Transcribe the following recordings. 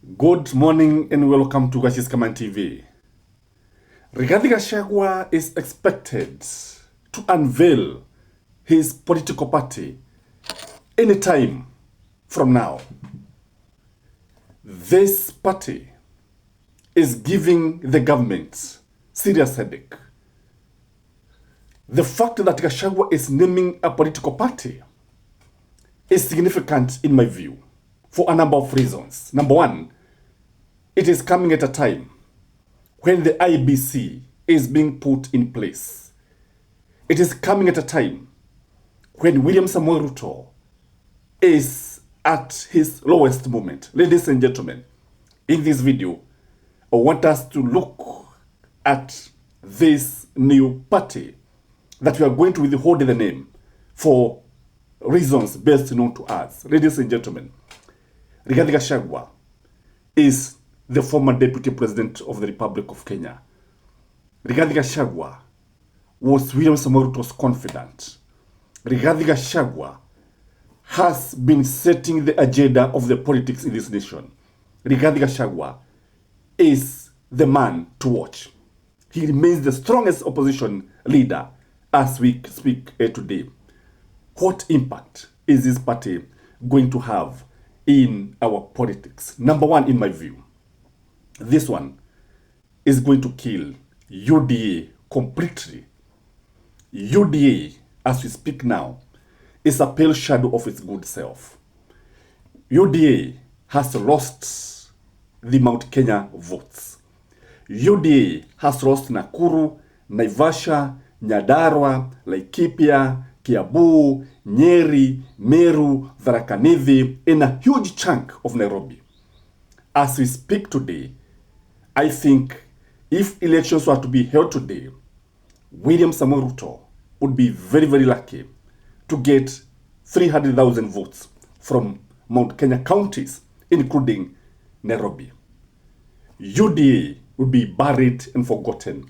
Good morning and welcome to Gachagua TV. Gachagua is expected to unveil his political party anytime from now. This party is giving the government serious headache. The fact that Gachagua is naming a political party is significant in my view for a number of reasons. Number one, it is coming at a time when the IBC is being put in place. It is coming at a time when William Samoei Ruto is at his lowest moment. Ladies and gentlemen, in this video, I want us to look at this new party that we are going to withhold the name for reasons best known to us. Ladies and gentlemen, Gachagua is the former Deputy President of the Republic of Kenya. Gachagua was William Samoei Ruto's confidant. Gachagua has been setting the agenda of the politics in this nation. Gachagua is the man to watch. He remains the strongest opposition leader as we speak today. What impact is this party going to have in our politics? Number one, in my view, this one is going to kill UDA completely. UDA, as we speak now, is a pale shadow of its good self. UDA has lost the Mount Kenya votes. UDA has lost Nakuru, Naivasha, Nyandarua, Laikipia, Kiambu, Nyeri, Meru, Tharaka Nithi, and a huge chunk of Nairobi. As we speak today, I think if elections were to be held today, William Samoei Ruto would be very, very lucky to get 300,000 votes from Mount Kenya counties, including Nairobi. UDA would be buried and forgotten,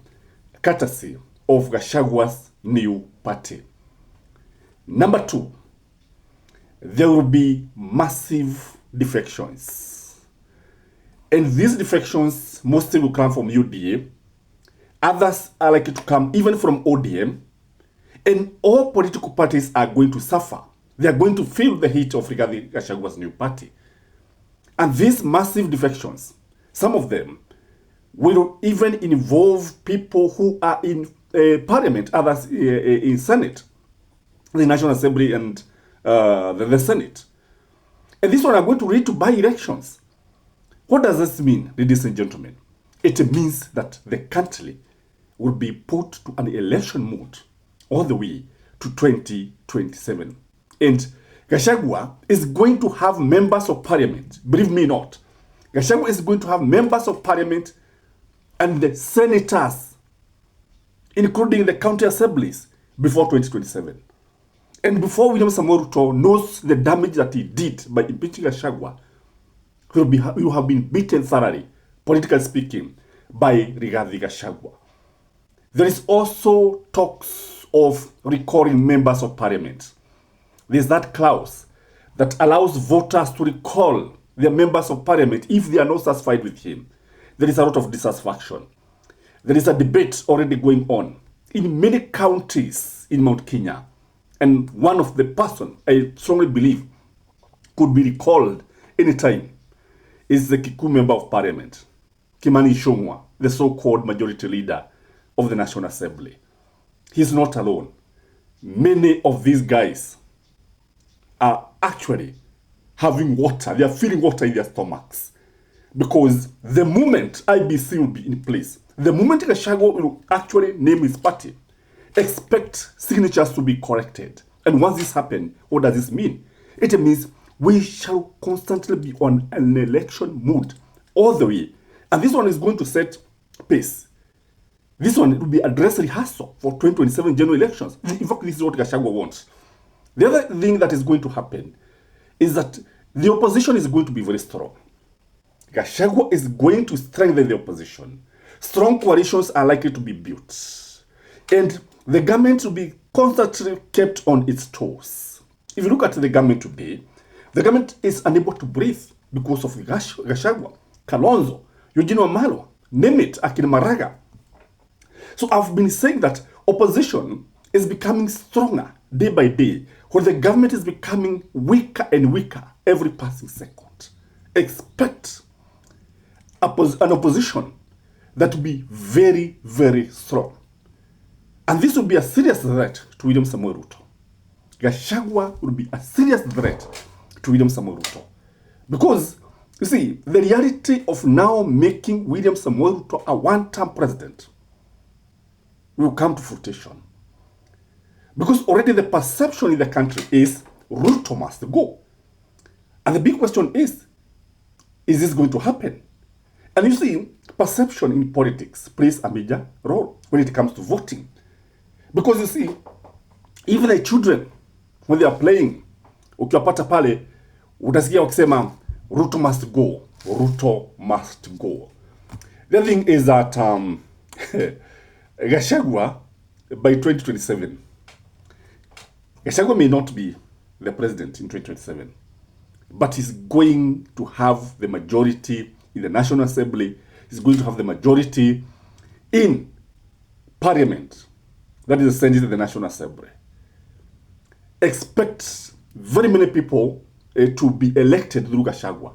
courtesy of Gachagua's new party. Number two, there will be massive defections. And these defections mostly will come from UDA. Others are likely to come even from ODM. And all political parties are going to suffer. They are going to feel the heat of Gachagua's new party. And these massive defections, some of them will even involve people who are in Parliament, others in Senate, the National Assembly and the Senate. And this one are going to lead to by-elections. What does this mean, ladies and gentlemen? It means that the country will be put to an election mode all the way to 2027. And Gachagua is going to have members of parliament, believe me not. Gachagua is going to have members of parliament and the senators, including the county assemblies, before 2027. And before William Samoei Ruto knows the damage that he did by impeaching Gachagua, he will have been beaten thoroughly, politically speaking, by Gachagua. There is also talks of recalling members of parliament. There's that clause that allows voters to recall their members of parliament if they are not satisfied with him. There is a lot of dissatisfaction. There is a debate already going on in many counties in Mount Kenya. And one of the person I strongly believe could be recalled anytime is the Kikuyu member of parliament, Kimani Ichung'wah, the so-called majority leader of the National Assembly. He's not alone. Many of these guys are actually having water. They are feeling water in their stomachs. Because the moment IBC will be in place, the moment Gachagua will actually name his party, expect signatures to be corrected. And once this happens, what does this mean? It means we shall constantly be on an election mood all the way. And this one is going to set pace. This one will be a dress rehearsal for 2027 general elections. In fact, this is what Gachagua wants. The other thing that is going to happen is that the opposition is going to be very strong. Gachagua is going to strengthen the opposition. Strong coalitions are likely to be built. And the government will be constantly kept on its toes. If you look at the government today, the government is unable to breathe. because of Gachagua, Kalonzo, Eugene Wamalwa, name it, Akin Maraga. So I've been saying that opposition is becoming stronger day by day, where the government is becoming weaker and weaker every passing second. Expect an opposition that will be very, very strong. And this will be a serious threat to William Samoei Ruto. Gachagua will be a serious threat to William Samoei Ruto. Because, you see, the reality of now making William Samoei Ruto a one-term president will come to fruition. Because already the perception in the country is Ruto must go. And the big question is this going to happen? And you see, perception in politics plays a major role when it comes to voting. Because you see, even the children, when they are playing, ukiwapata pale, utasikia wakisema, Ruto must go, Ruto must go. The other thing is that Gachagua, by 2027, Gachagua may not be the president in 2027, but he's going to have the majority in the National Assembly. He's going to have the majority in Parliament. That is the Senate in the National Assembly. Expect very many people to be elected through Gachagua.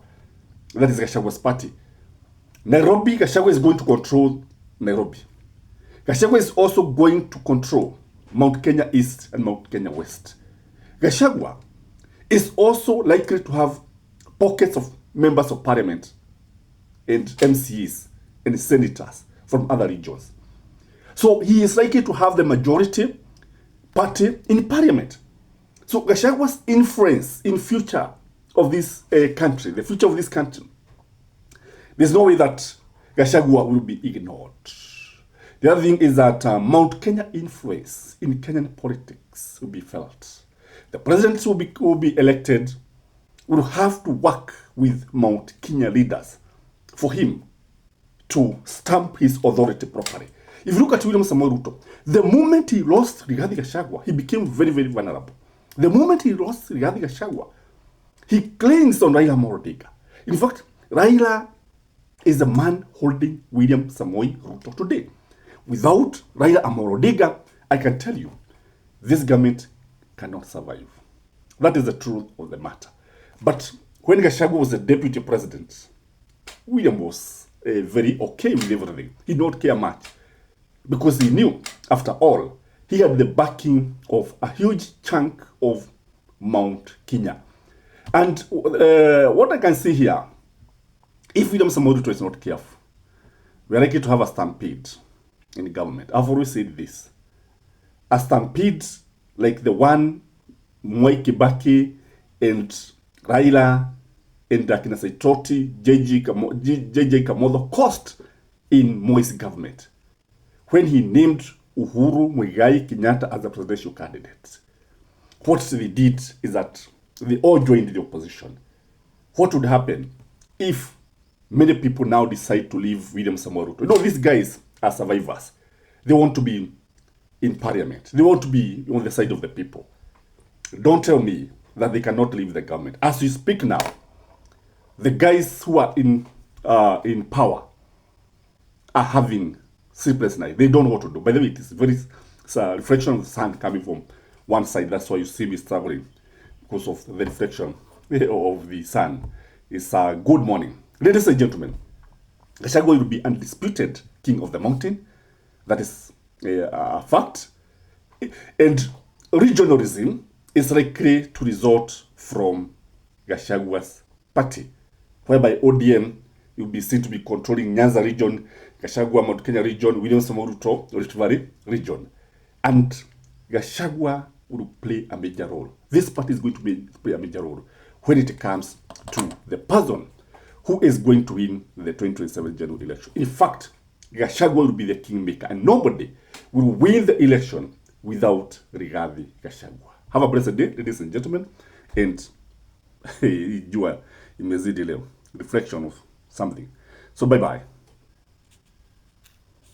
That is Gachagua's party. Nairobi, Gachagua is going to control Nairobi. Gachagua is also going to control Mount Kenya East and Mount Kenya West. Gachagua is also likely to have pockets of members of parliament and MCs and senators from other regions. So he is likely to have the majority party in parliament. So Gachagua's influence in future of this country, the future of this country, there's no way that Gachagua will be ignored. The other thing is that Mount Kenya influence in Kenyan politics will be felt. The president will be elected, will have to work with Mount Kenya leaders for him to stamp his authority properly. If you look at William Samoei Ruto, the moment he lost Rigathi Gachagua, he became very, very vulnerable. The moment he lost Rigathi Gachagua, he clings on Raila Amolo Odinga. In fact, Raila is the man holding William Samoei Ruto today. Without Raila Amolo Odinga, I can tell you, this government cannot survive. That is the truth of the matter. But when Gachagua was the deputy president, William was very okay with everything. He did not care much because he knew, after all, he had the backing of a huge chunk of Mount Kenya. And what I can see here, if William Samoei Ruto is not careful, we are likely to have a stampede in government. I've always said this. A stampede like the one Mwai Kibaki and Raila and Akina Saitoti, JJ Kamodho caused in Moi's government when he named Uhuru Muigai Kenyatta as a presidential candidate. What they did is that they all joined the opposition. What would happen if many people now decide to leave William Samoei Ruto? No, these guys are survivors. They want to be in parliament. They want to be on the side of the people. Don't tell me that they cannot leave the government. As we speak now, the guys who are in power are having sleepless night. They don't know what to do. By the way, it's a reflection of the sun coming from one side. That's why you see me struggling, because of the reflection of the sun. It's a good morning. Ladies and gentlemen, Gachagua will be undisputed king of the mountain. That is a fact. And regionalism is likely to result from Gachagua's party, whereby ODM will be seen to be controlling Nyanza region, Gachagua Mount Kenya region, William Samoei Ruto Rift Valley region. And Gachagua will play a major role. This party is going to play a major role when it comes to the person who is going to win the 2027 general election. In fact, Gachagua will be the kingmaker, and nobody will win the election without Rigathi Gachagua. Have a blessed day, ladies and gentlemen, and jua imezidi leo, reflection of something. So bye-bye.